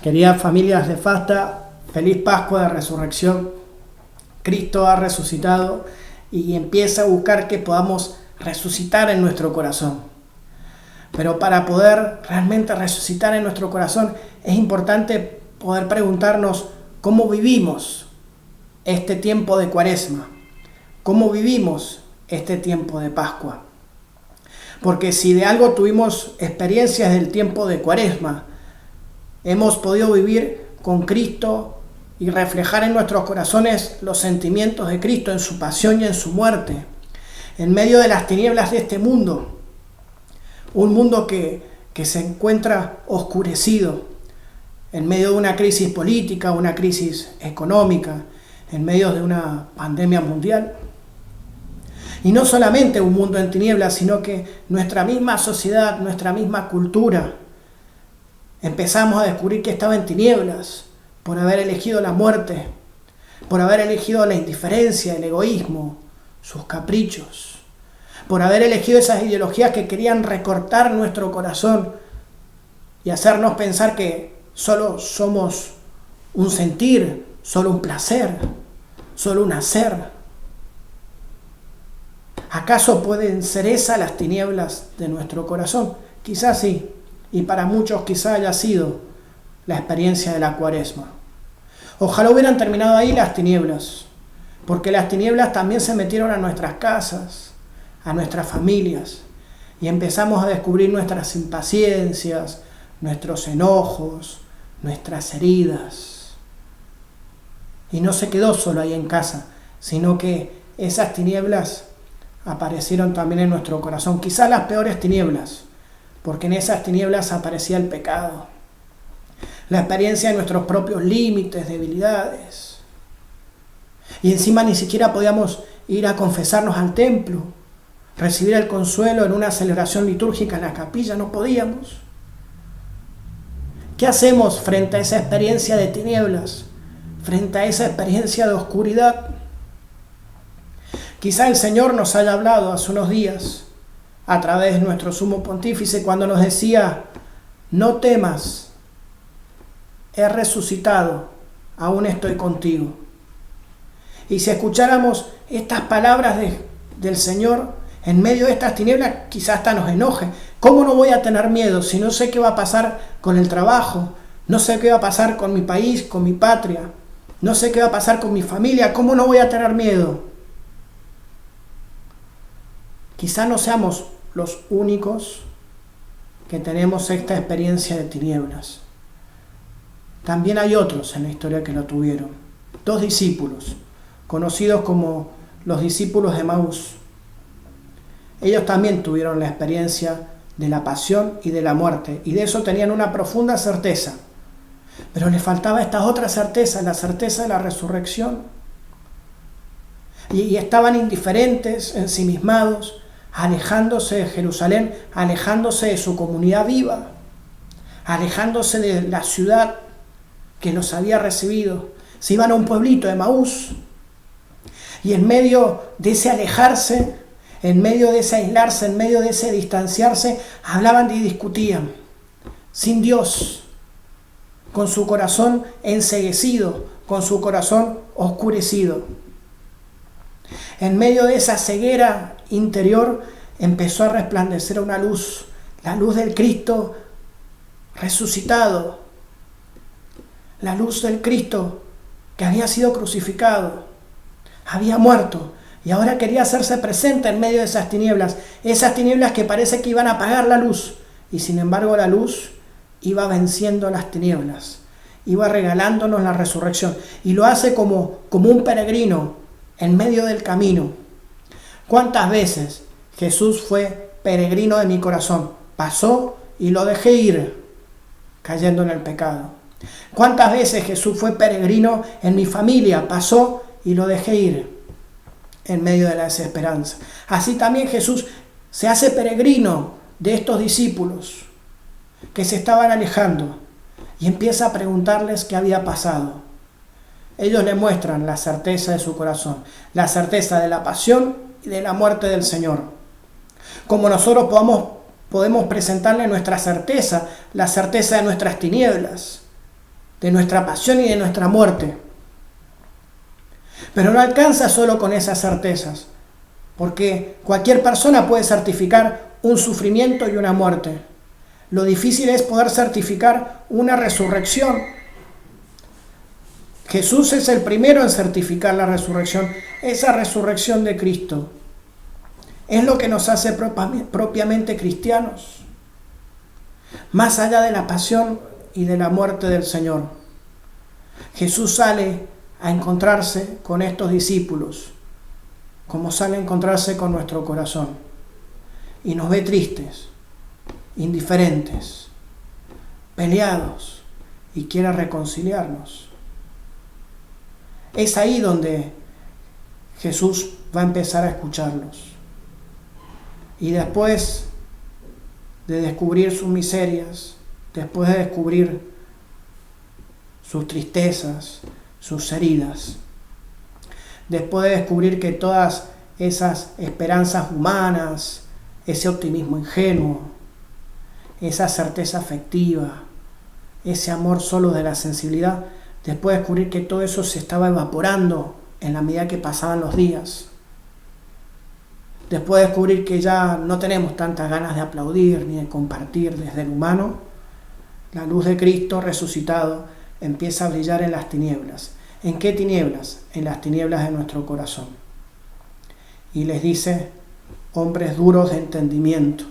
Queridas familias de Fasta, feliz Pascua de Resurrección. Cristo ha resucitado y empieza a buscar que podamos resucitar en nuestro corazón. Pero para poder realmente resucitar en nuestro corazón es importante poder preguntarnos cómo vivimos este tiempo de Cuaresma, cómo vivimos este tiempo de Pascua. Porque si de algo tuvimos experiencias del tiempo de Cuaresma, hemos podido vivir con Cristo y reflejar en nuestros corazones los sentimientos de Cristo en su pasión y en su muerte, en medio de las tinieblas de este mundo, un mundo que se encuentra oscurecido, en medio de una crisis política, una crisis económica, en medio de una pandemia mundial. Y no solamente un mundo en tinieblas, sino que nuestra misma sociedad, nuestra misma cultura, empezamos a descubrir que estaba en tinieblas por haber elegido la muerte, por haber elegido la indiferencia, el egoísmo, sus caprichos, por haber elegido esas ideologías que querían recortar nuestro corazón y hacernos pensar que solo somos un sentir, solo un placer, solo un hacer. ¿Acaso pueden ser esas las tinieblas de nuestro corazón? Quizás sí. Y para muchos quizá haya sido la experiencia de la Cuaresma. Ojalá hubieran terminado ahí las tinieblas, porque las tinieblas también se metieron a nuestras casas, a nuestras familias, y empezamos a descubrir nuestras impaciencias, nuestros enojos, nuestras heridas. Y no se quedó solo ahí en casa, sino que esas tinieblas aparecieron también en nuestro corazón, quizá las peores tinieblas, porque en esas tinieblas aparecía el pecado, la experiencia de nuestros propios límites, debilidades. Y encima ni siquiera podíamos ir a confesarnos al templo, recibir el consuelo en una celebración litúrgica en la capilla, no podíamos. ¿Qué hacemos frente a esa experiencia de tinieblas, frente a esa experiencia de oscuridad? Quizá el Señor nos haya hablado hace unos días a través de nuestro sumo pontífice cuando nos decía: no temas, he resucitado, aún estoy contigo. Y si escucháramos estas palabras del Señor en medio de estas tinieblas, quizás hasta nos enoje. ¿Cómo no voy a tener miedo si no sé qué va a pasar con el trabajo? No sé qué va a pasar con mi país, con mi patria. No sé qué va a pasar con mi familia. ¿Cómo no voy a tener miedo? Quizá no seamos los únicos que tenemos esta experiencia de tinieblas. También hay otros en la historia que lo tuvieron. 2 discípulos, conocidos como los discípulos de Emaús. Ellos también tuvieron la experiencia de la pasión y de la muerte, y de eso tenían una profunda certeza. Pero les faltaba esta otra certeza, la certeza de la resurrección. Y estaban indiferentes, ensimismados, alejándose de Jerusalén, alejándose de su comunidad viva, alejándose de la ciudad que los había recibido. Se iban a un pueblito de Emaús, y en medio de ese alejarse, en medio de ese aislarse, en medio de ese distanciarse, hablaban y discutían, sin Dios, con su corazón enceguecido, con su corazón oscurecido. En medio de esa ceguera interior empezó a resplandecer una luz, la luz del Cristo resucitado, la luz del Cristo que había sido crucificado, había muerto y ahora quería hacerse presente en medio de esas tinieblas que parece que iban a apagar la luz, y sin embargo la luz iba venciendo las tinieblas, iba regalándonos la resurrección, y lo hace como un peregrino en medio del camino. ¿Cuántas veces Jesús fue peregrino de mi corazón? Pasó y lo dejé ir, cayendo en el pecado. ¿Cuántas veces Jesús fue peregrino en mi familia? Pasó y lo dejé ir en medio de la desesperanza. Así también Jesús se hace peregrino de estos discípulos que se estaban alejando y empieza a preguntarles qué había pasado. Ellos le muestran la certeza de su corazón, la certeza de la pasión y de la muerte del Señor. Como nosotros podemos presentarle nuestra certeza, la certeza de nuestras tinieblas, de nuestra pasión y de nuestra muerte. Pero no alcanza solo con esas certezas, porque cualquier persona puede certificar un sufrimiento y una muerte. Lo difícil es poder certificar una resurrección. Jesús es el primero en certificar la resurrección, esa resurrección de Cristo. Es lo que nos hace propiamente cristianos, más allá de la pasión y de la muerte del Señor. Jesús sale a encontrarse con estos discípulos, como sale a encontrarse con nuestro corazón, y nos ve tristes, indiferentes, peleados, y quiere reconciliarnos. Es ahí donde Jesús va a empezar a escucharlos. Y después de descubrir sus miserias, después de descubrir sus tristezas, sus heridas, después de descubrir que todas esas esperanzas humanas, ese optimismo ingenuo, esa certeza afectiva, ese amor solo de la sensibilidad, después de descubrir que todo eso se estaba evaporando en la medida que pasaban los días, después de descubrir que ya no tenemos tantas ganas de aplaudir ni de compartir desde el humano, la luz de Cristo resucitado empieza a brillar en las tinieblas. ¿En qué tinieblas? En las tinieblas de nuestro corazón. Y les dice, hombres duros de entendimiento,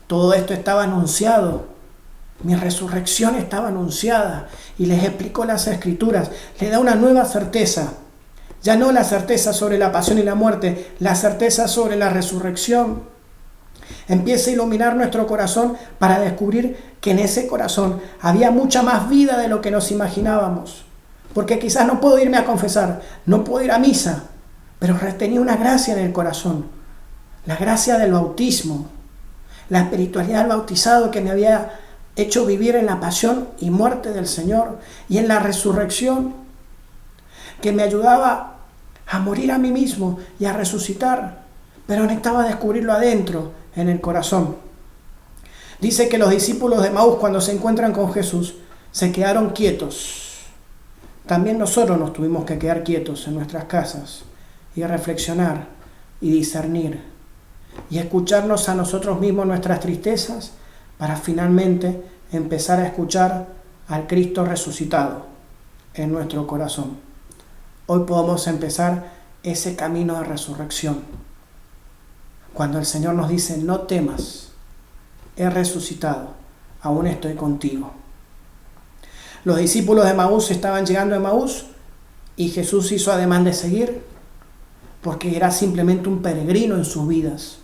todo esto estaba anunciado, mi resurrección estaba anunciada, y les explicó las Escrituras, le da una nueva certeza. Ya no la certeza sobre la pasión y la muerte, la certeza sobre la resurrección. Empieza a iluminar nuestro corazón para descubrir que en ese corazón había mucha más vida de lo que nos imaginábamos. Porque quizás no puedo irme a confesar, no puedo ir a misa, pero tenía una gracia en el corazón. La gracia del bautismo, la espiritualidad del bautizado que me había hecho vivir en la pasión y muerte del Señor y en la resurrección, que me ayudaba a morir a mí mismo y a resucitar, pero necesitaba descubrirlo adentro, en el corazón. Dice que los discípulos de Emaús, cuando se encuentran con Jesús, se quedaron quietos. También nosotros nos tuvimos que quedar quietos en nuestras casas y reflexionar y discernir y escucharnos a nosotros mismos nuestras tristezas para finalmente empezar a escuchar al Cristo resucitado en nuestro corazón. Hoy podemos empezar ese camino de resurrección. Cuando el Señor nos dice, no temas, he resucitado, aún estoy contigo. Los discípulos de Emaús estaban llegando a Emaús y Jesús hizo ademán de seguir porque era simplemente un peregrino en sus vidas.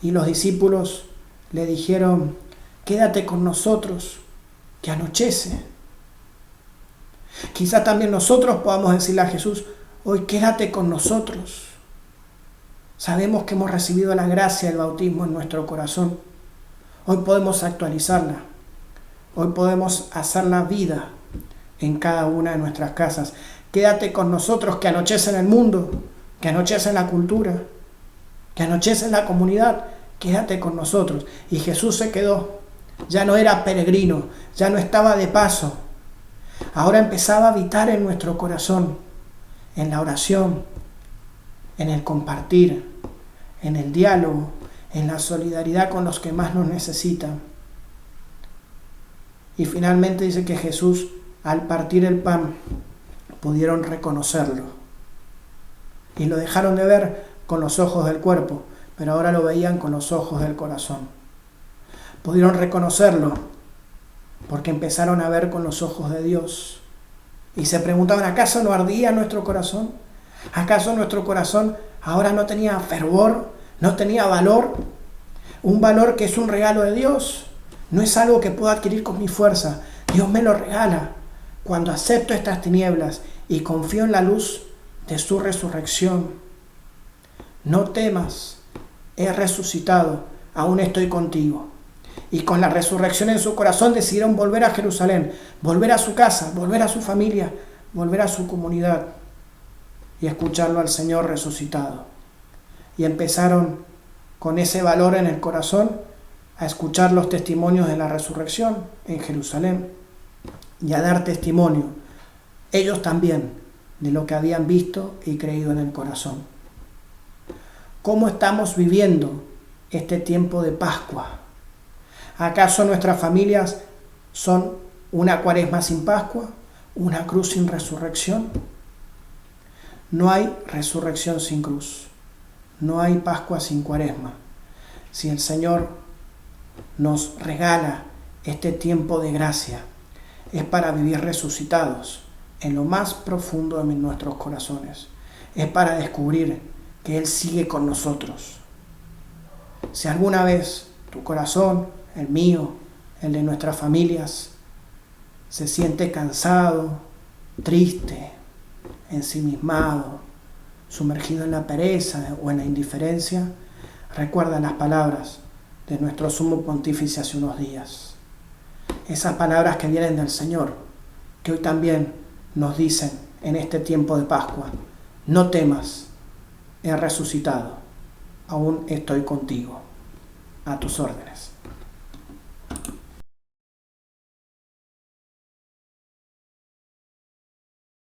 Y los discípulos le dijeron, quédate con nosotros, que anochece. Quizás también nosotros podamos decirle a Jesús, hoy quédate con nosotros. Sabemos que hemos recibido la gracia del bautismo en nuestro corazón. Hoy podemos actualizarla. Hoy podemos hacerla vida en cada una de nuestras casas. Quédate con nosotros, que anochece en el mundo, que anochece en la cultura, que anochece en la comunidad. Quédate con nosotros. Y Jesús se quedó. Ya no era peregrino, ya no estaba de paso. Ahora empezaba a habitar en nuestro corazón, en la oración, en el compartir, en el diálogo, en la solidaridad con los que más nos necesitan. Y finalmente dice que Jesús, al partir el pan, pudieron reconocerlo. Y lo dejaron de ver con los ojos del cuerpo, pero ahora lo veían con los ojos del corazón. Pudieron reconocerlo porque empezaron a ver con los ojos de Dios. Y se preguntaban, ¿acaso no ardía nuestro corazón? ¿Acaso nuestro corazón ahora no tenía fervor? ¿No tenía valor? Un valor que es un regalo de Dios. No es algo que puedo adquirir con mi fuerza. Dios me lo regala cuando acepto estas tinieblas y confío en la luz de su resurrección. No temas, he resucitado, aún estoy contigo. Y con la resurrección en su corazón decidieron volver a Jerusalén, volver a su casa, volver a su familia, volver a su comunidad y escucharlo al Señor resucitado. Y empezaron con ese valor en el corazón a escuchar los testimonios de la resurrección en Jerusalén y a dar testimonio, ellos también, de lo que habían visto y creído en el corazón. ¿Cómo estamos viviendo este tiempo de Pascua? ¿Acaso nuestras familias son una cuaresma sin Pascua? ¿Una cruz sin resurrección? No hay resurrección sin cruz. No hay Pascua sin cuaresma. Si el Señor nos regala este tiempo de gracia, es para vivir resucitados en lo más profundo de nuestros corazones. Es para descubrir que Él sigue con nosotros. Si alguna vez tu corazón, el mío, el de nuestras familias, se siente cansado, triste, ensimismado, sumergido en la pereza o en la indiferencia, recuerda las palabras de nuestro sumo pontífice hace unos días. Esas palabras que vienen del Señor, que hoy también nos dicen en este tiempo de Pascua: no temas, he resucitado, aún estoy contigo, a tus órdenes.